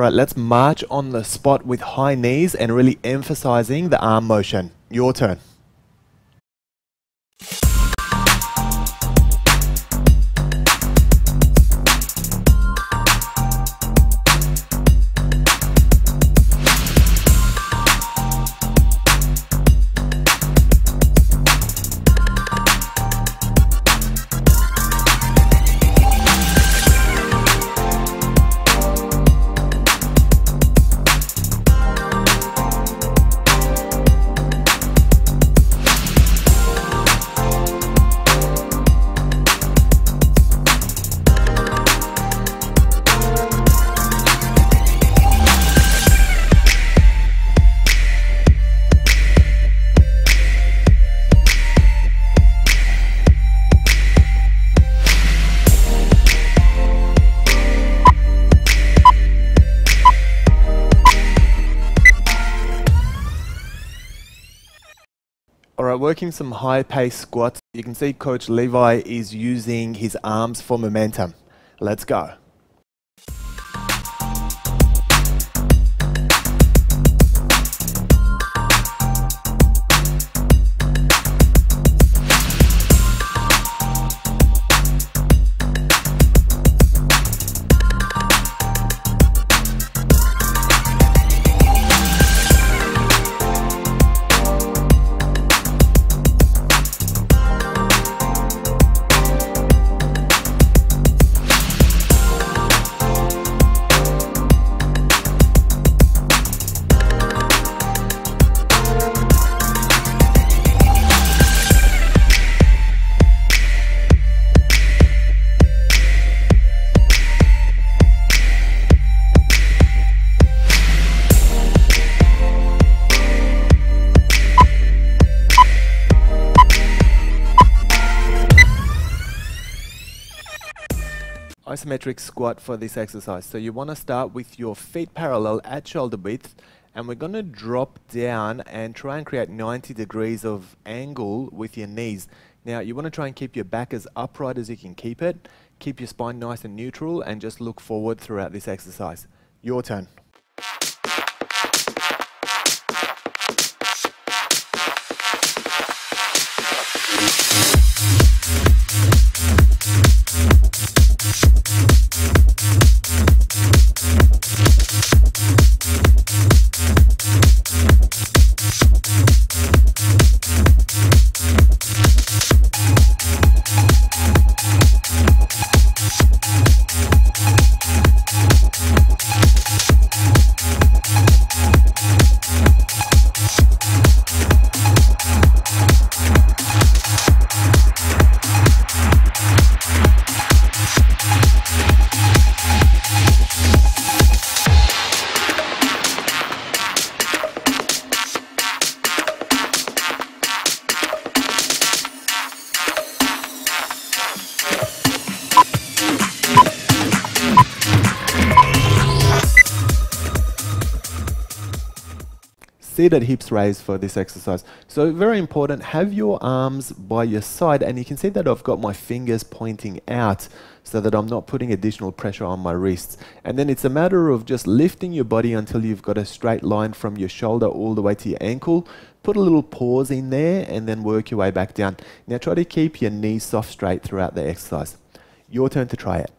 Alright, let's march on the spot with high knees and really emphasizing the arm motion. Your turn. Alright, working some high-paced squats. You can see Coach Levi is using his arms for momentum. Let's go. Isometric squat for this exercise. So you want to start with your feet parallel at shoulder width, and we're going to drop down and try and create 90 degrees of angle with your knees. Now you want to try and keep your back as upright as you can keep it, keep your spine nice and neutral, and just look forward throughout this exercise. Your turn. Seated hips raised for this exercise. So very important, have your arms by your side, and you can see that I've got my fingers pointing out so that I'm not putting additional pressure on my wrists. And then it's a matter of just lifting your body until you've got a straight line from your shoulder all the way to your ankle. Put a little pause in there and then work your way back down. Now try to keep your knees soft straight throughout the exercise. Your turn to try it.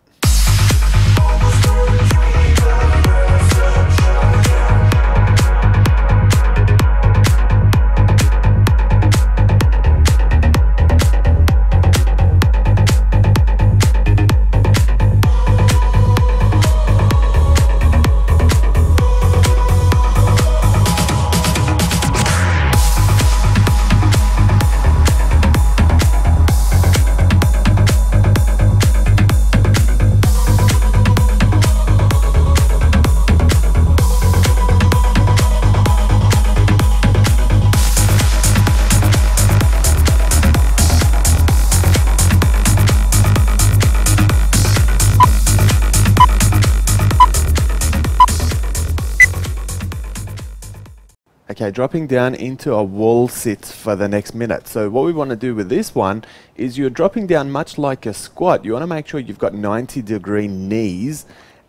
Okay, dropping down into a wall sit for the next minute. So what we want to do with this one is you're dropping down much like a squat. You want to make sure you've got 90-degree knees,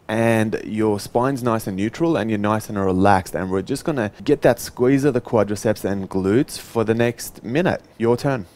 and your spine's nice and neutral and you're nice and relaxed, and we're just going to get that squeeze of the quadriceps and glutes for the next minute. Your turn.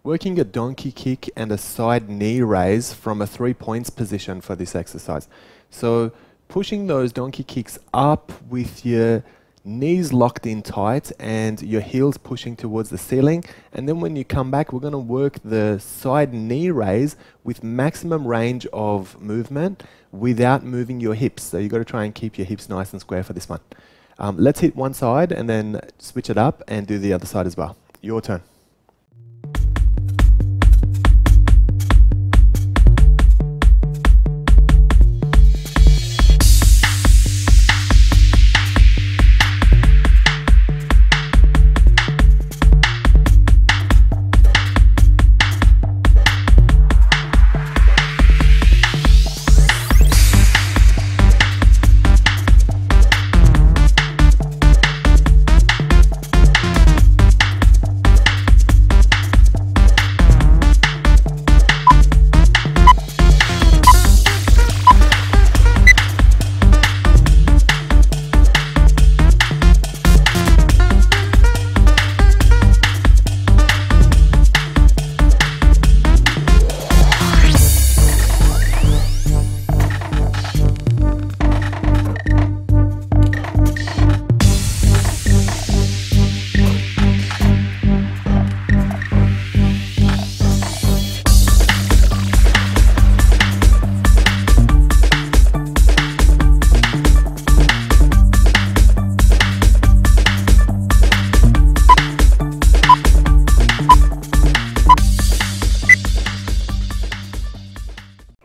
Working a donkey kick and a side knee raise from a 3 points position for this exercise. So pushing those donkey kicks up with your knees locked in tight and your heels pushing towards the ceiling. And then when you come back, we're going to work the side knee raise with maximum range of movement without moving your hips. So you've got to try and keep your hips nice and square for this one. Let's hit one side and then switch it up and do the other side as well. Your turn.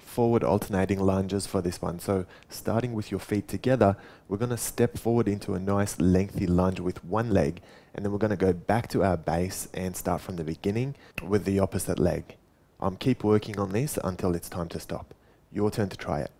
Forward alternating lunges for this one. So starting with your feet together, we're going to step forward into a nice lengthy lunge with one leg, and then we're going to go back to our base and start from the beginning with the opposite leg. Keep working on this until it's time to stop. Your turn to try it.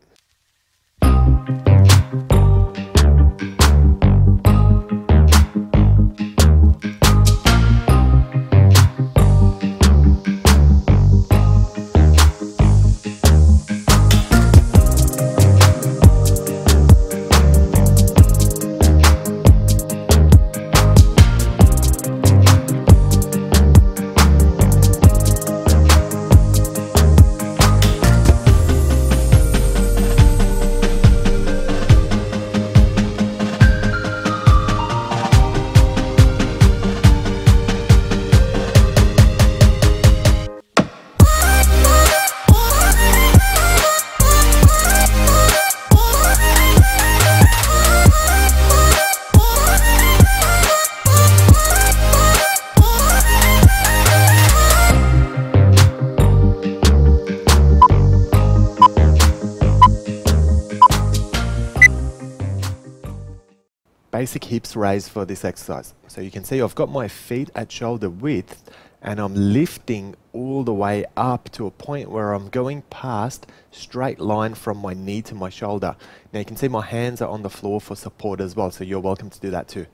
Basic hips raise for this exercise. So you can see I've got my feet at shoulder width and I'm lifting all the way up to a point where I'm going past straight line from my knee to my shoulder. Now you can see my hands are on the floor for support as well, so you're welcome to do that too.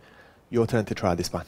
Your turn to try this one.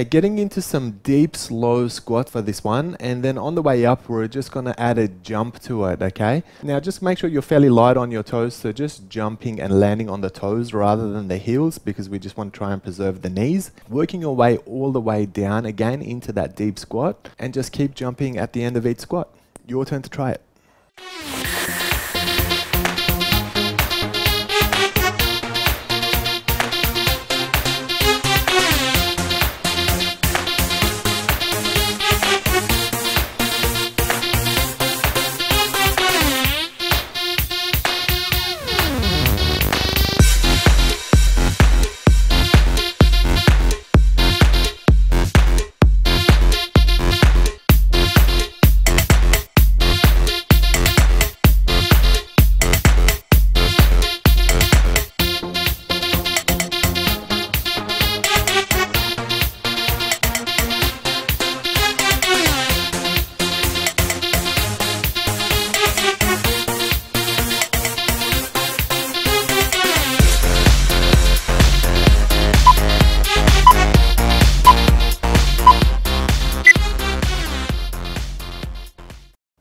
Okay, getting into some deep, slow squat for this one, and then on the way up, we're just going to add a jump to it, okay? Now, just make sure you're fairly light on your toes, so just jumping and landing on the toes rather than the heels, because we just want to try and preserve the knees. Working your way all the way down again into that deep squat, and just keep jumping at the end of each squat. Your turn to try it.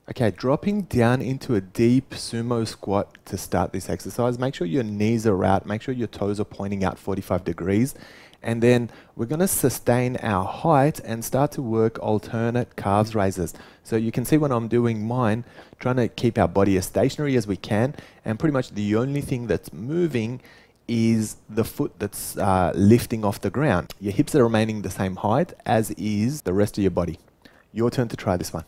Okay, dropping down into a deep sumo squat to start this exercise. Make sure your knees are out, make sure your toes are pointing out 45 degrees. And then we're going to sustain our height and start to work alternate calves raises. So you can see when I'm doing mine, trying to keep our body as stationary as we can. And pretty much the only thing that's moving is the foot that's lifting off the ground. Your hips are remaining the same height as is the rest of your body. Your turn to try this one.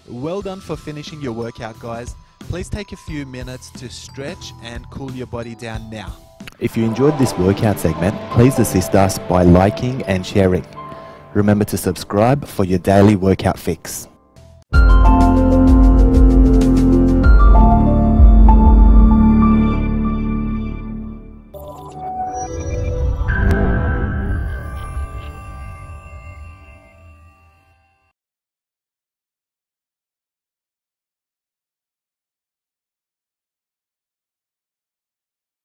Well done for finishing your workout, guys. Please take a few minutes to stretch and cool your body down now. If you enjoyed this workout segment, please assist us by liking and sharing. Remember to subscribe for your daily workout fix.